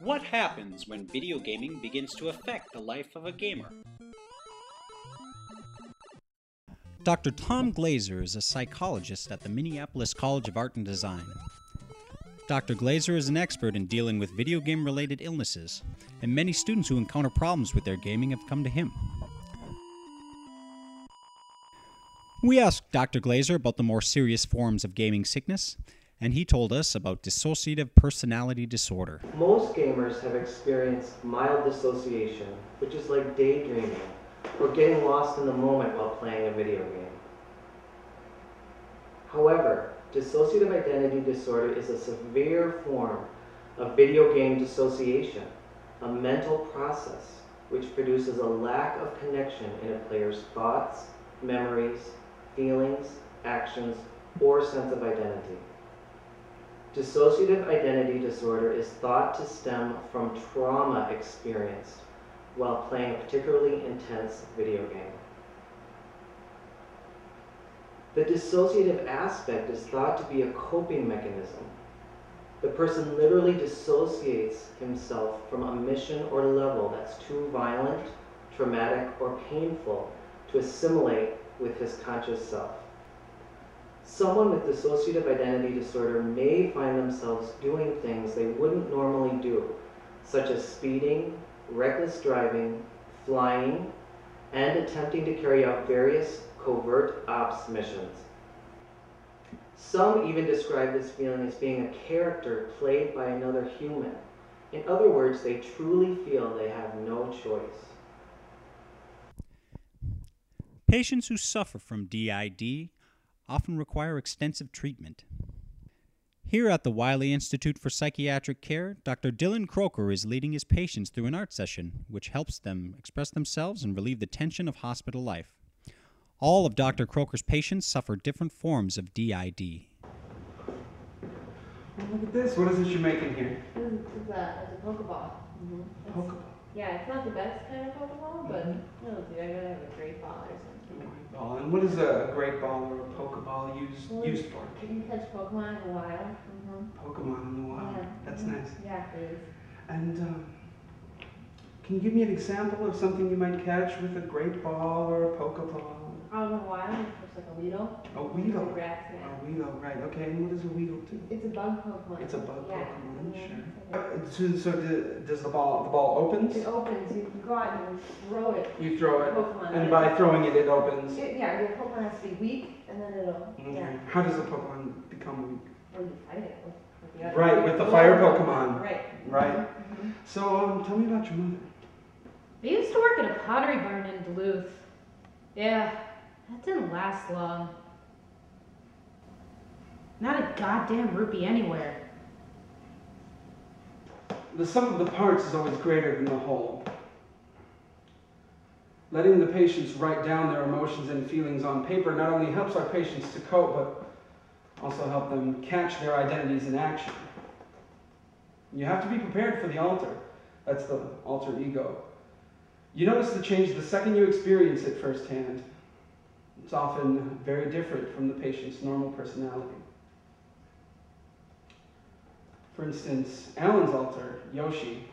What happens when video gaming begins to affect the life of a gamer? Dr. Tom Glazer is a psychologist at the Minneapolis College of Art and Design. Dr. Glazer is an expert in dealing with video game-related illnesses, and many students who encounter problems with their gaming have come to him. We asked Dr. Glazer about the more serious forms of gaming sickness, and he told us about dissociative personality disorder. Most gamers have experienced mild dissociation, which is like daydreaming or getting lost in the moment while playing a video game. However, dissociative identity disorder is a severe form of video game dissociation, a mental process which produces a lack of connection in a player's thoughts, memories, feelings, actions, or sense of identity. Dissociative identity disorder is thought to stem from trauma experienced while playing a particularly intense video game. The dissociative aspect is thought to be a coping mechanism. The person literally dissociates himself from a mission or level that's too violent, traumatic, or painful to assimilate with his conscious self. Someone with dissociative identity disorder may find themselves doing things they wouldn't normally do, such as speeding, reckless driving, flying, and attempting to carry out various covert ops missions. Some even describe this feeling as being a character played by another human. In other words, they truly feel they have no choice. Patients who suffer from DID often require extensive treatment. Here at the Wiley Institute for Psychiatric Care, Dr. Dylan Croker is leading his patients through an art session, which helps them express themselves and relieve the tension of hospital life. All of Dr. Croker's patients suffer different forms of DID. Oh, look at this. What is it you're making here? It's a Pokeball. Pokeball. Yeah, it's not the best kind of Pokeball, but it'll do. I'd rather have a great ball or something. Ball. And what is a great ball or a Pokeball used for? You can catch Pokemon in the wild. Pokemon in the wild. Yeah. That's nice. Yeah, it is. And can you give me an example of something you might catch with a great ball or a Pokeball? Out in the wild, it's like a Weedle. A Weedle. It's a grass, yeah. A Weedle, right. Okay, and what does a Weedle do? It's a bug Pokemon. It's a bug yeah. Pokemon, sure. So does the ball opens? It opens. You go out and you throw it. You throw it, Pokemon, and by throwing it, it opens. Yeah, your Pokemon has to be weak, and then it'll. Yeah. How does a Pokemon become weak? Or you fight it with the other. Right, with the fire Pokemon. Right. Right. So tell me about your mother. I used to work at a pottery barn in Duluth. Yeah, that didn't last long. Not a goddamn rupee anywhere. The sum of the parts is always greater than the whole. Letting the patients write down their emotions and feelings on paper not only helps our patients to cope, but also help them catch their identities in action. You have to be prepared for the alter. That's the alter ego. You notice the change the second you experience it firsthand. It's often very different from the patient's normal personality. For instance, Alan's alter, Yoshi,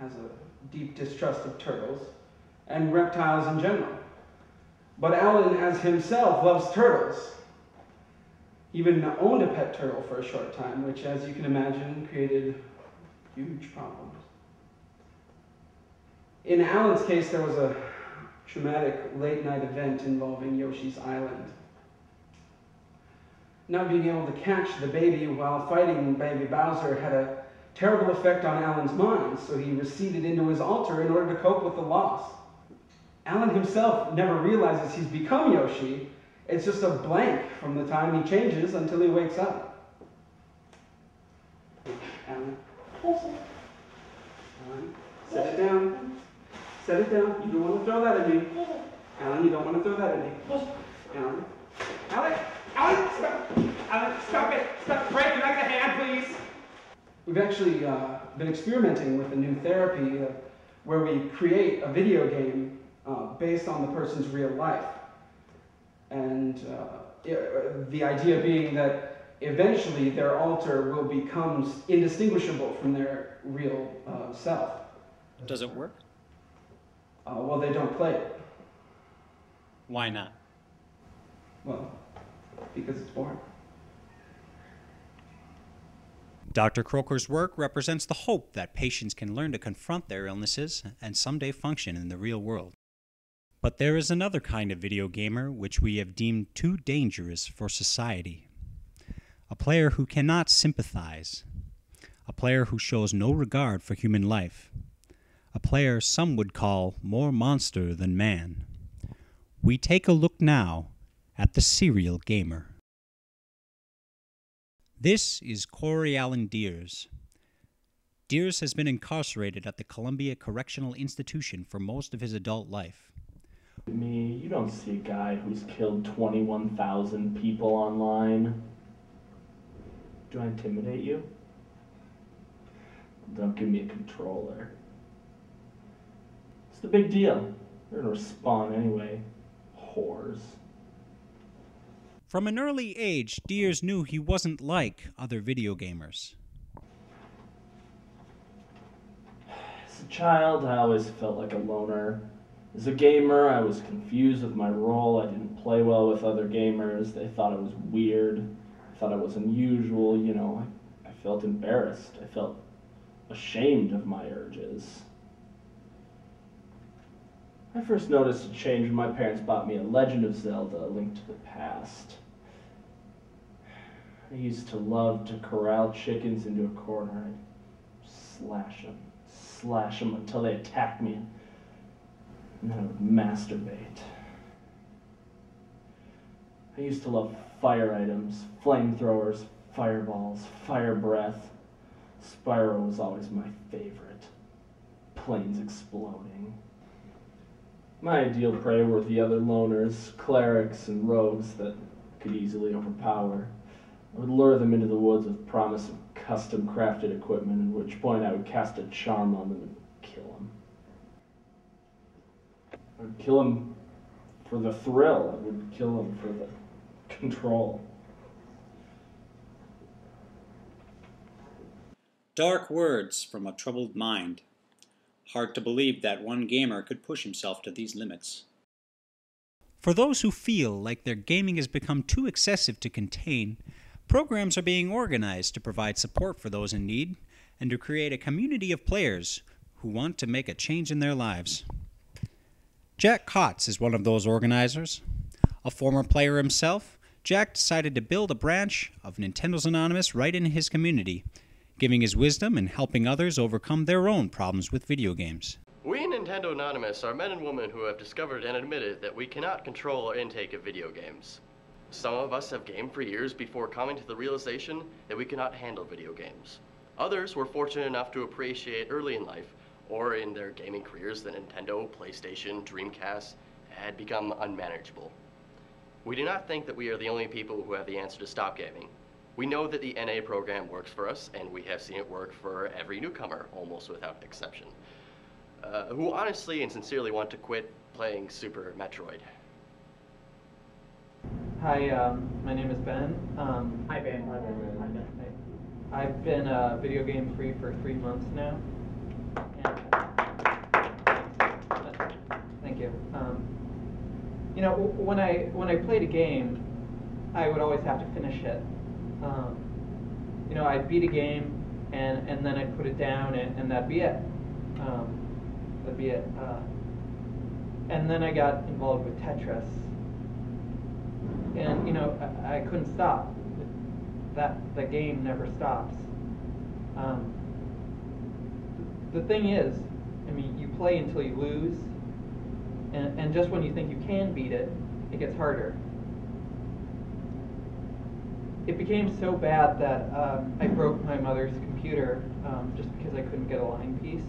has a deep distrust of turtles and reptiles in general. But Alan, as himself, loves turtles. He even owned a pet turtle for a short time, which, as you can imagine, created huge problems. In Alan's case, there was a traumatic late-night event involving Yoshi's Island. Not being able to catch the baby while fighting baby Bowser had a terrible effect on Alan's mind, so he receded into his altar in order to cope with the loss. Alan himself never realizes he's become Yoshi. It's just a blank from the time he changes until he wakes up. Alan? Alan, set it down. Set it down. You don't want to throw that at me. Alan, you don't want to throw that at me. Alan. Alan! Alan, stop! Alan, stop it! Stop breaking like the hand, please! We've actually been experimenting with a new therapy where we create a video game based on the person's real life. And the idea being that eventually their alter will become indistinguishable from their real self. Does it work? Well, they don't play it. Why not? Well, because it's boring. Dr. Croker's work represents the hope that patients can learn to confront their illnesses and someday function in the real world. But there is another kind of video gamer which we have deemed too dangerous for society. A player who cannot sympathize. A player who shows no regard for human life. A player some would call more monster than man. We take a look now at the serial gamer. This is Corey Allen Deers. Deers has been incarcerated at the Columbia Correctional Institution for most of his adult life. Me, you don't see a guy who's killed 21,000 people online. Do I intimidate you? Don't give me a controller. It's the big deal. They're gonna respond anyway. Whores. From an early age, Deers knew he wasn't like other video gamers. As a child, I always felt like a loner. As a gamer, I was confused with my role. I didn't play well with other gamers. They thought I was weird. I thought I was unusual. You know, I felt embarrassed. I felt ashamed of my urges. I first noticed a change when my parents bought me a Legend of Zelda: A Link to the Past. I used to love to corral chickens into a corner. I'd slash them until they attacked me, and then I would masturbate. I used to love fire items, flamethrowers, fireballs, fire breath. Spyro was always my favorite. Planes exploding. My ideal prey were the other loners, clerics, and rogues that could easily overpower. I would lure them into the woods with promise of custom-crafted equipment, at which point I would cast a charm on them and kill them. I would kill them for the thrill. I would kill them for the control. Dark words from a troubled mind. Hard to believe that one gamer could push himself to these limits. For those who feel like their gaming has become too excessive to contain, programs are being organized to provide support for those in need and to create a community of players who want to make a change in their lives. Jack Kotz is one of those organizers. A former player himself, Jack decided to build a branch of Nintendo's Anonymous right in his community, giving his wisdom and helping others overcome their own problems with video games. We in Nintendo Anonymous are men and women who have discovered and admitted that we cannot control our intake of video games. Some of us have gamed for years before coming to the realization that we cannot handle video games. Others were fortunate enough to appreciate early in life, or in their gaming careers, that Nintendo, PlayStation, Dreamcast had become unmanageable. We do not think that we are the only people who have the answer to stop gaming. We know that the NA program works for us, and we have seen it work for every newcomer, almost without exception, who honestly and sincerely want to quit playing Super Metroid. Hi, my name is Ben. Hi, Ben. Hi, Ben. I've been video game free for 3 months now. And, thank you. You know, when I played a game, I would always have to finish it. You know, I'd beat a game, and then I'd put it down, and that'd be it. That'd be it. And then I got involved with Tetris. And, you know, I couldn't stop. The game never stops. The thing is, I mean, you play until you lose, and just when you think you can beat it, it gets harder. It became so bad that I broke my mother's computer just because I couldn't get a line piece.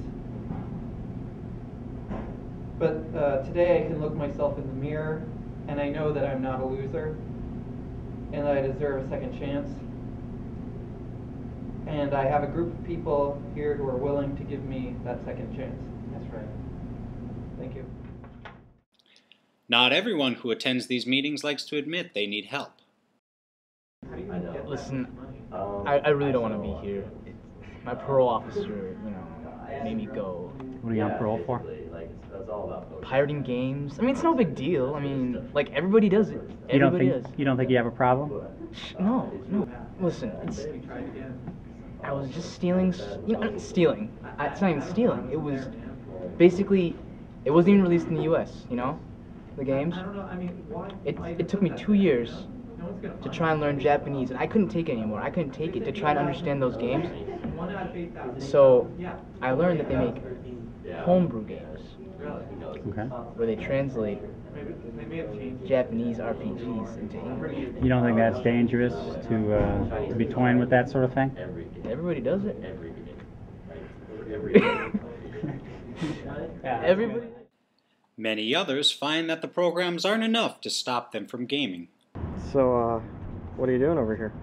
But today I can look myself in the mirror, and I know that I'm not a loser, and that I deserve a second chance. And I have a group of people here who are willing to give me that second chance. That's right. Thank you. Not everyone who attends these meetings likes to admit they need help. How do you I even know. get Listen, I really don't want to be here. My parole officer, made me go. What are you on parole for? Pirating games. I mean, it's no big deal. I mean, like, everybody does it. Everybody does. You don't think you have a problem? No. Listen, I was just stealing. Stealing. It's not even stealing. It was basically, it wasn't even released in the U.S. The games. It took me 2 years to try and learn Japanese, and I couldn't take it anymore. I couldn't take it to try and understand those games. So I learned that they make homebrew games, where they translate Japanese RPGs into English. You don't think that's dangerous to be toying with that sort of thing? Everybody does it. Everybody. Many others find that the programs aren't enough to stop them from gaming. So, what are you doing over here?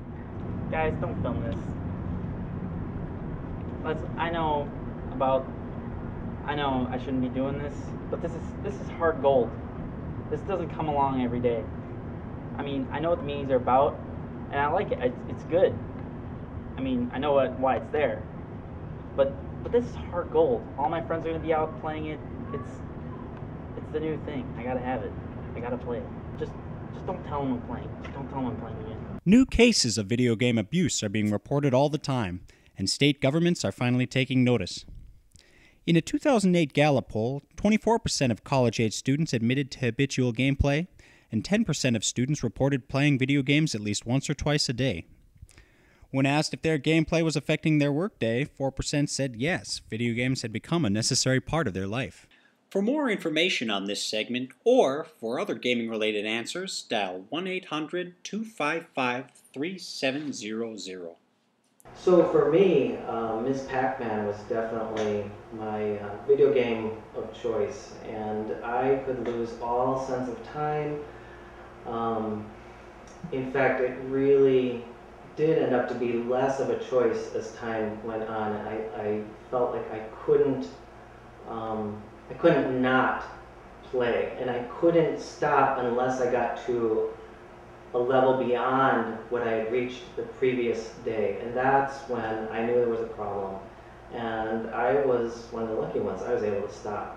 Guys, don't film this. I know I shouldn't be doing this, but this is hard gold. This doesn't come along every day. I mean, I know what the meetings are about, and I like it. It's good. I mean, I know why it's there. But this is hard gold. All my friends are gonna be out playing it. It's the new thing. I gotta have it. I gotta play it. Just don't tell them I'm playing. Just don't tell them I'm playing again. New cases of video game abuse are being reported all the time, and state governments are finally taking notice. In a 2008 Gallup poll, 24% of college-age students admitted to habitual gameplay, and 10% of students reported playing video games at least once or twice a day. When asked if their gameplay was affecting their workday, 4% said yes, video games had become a necessary part of their life. For more information on this segment, or for other gaming-related answers, dial 1-800-255-3700. So for me, Ms. Pac-Man was definitely my video game of choice, and I could lose all sense of time. In fact, it really did end up to be less of a choice as time went on, and I felt like I couldn't not play, and I couldn't stop unless I got to a level beyond what I had reached the previous day, and that's when I knew there was a problem. And I was one of the lucky ones. I was able to stop.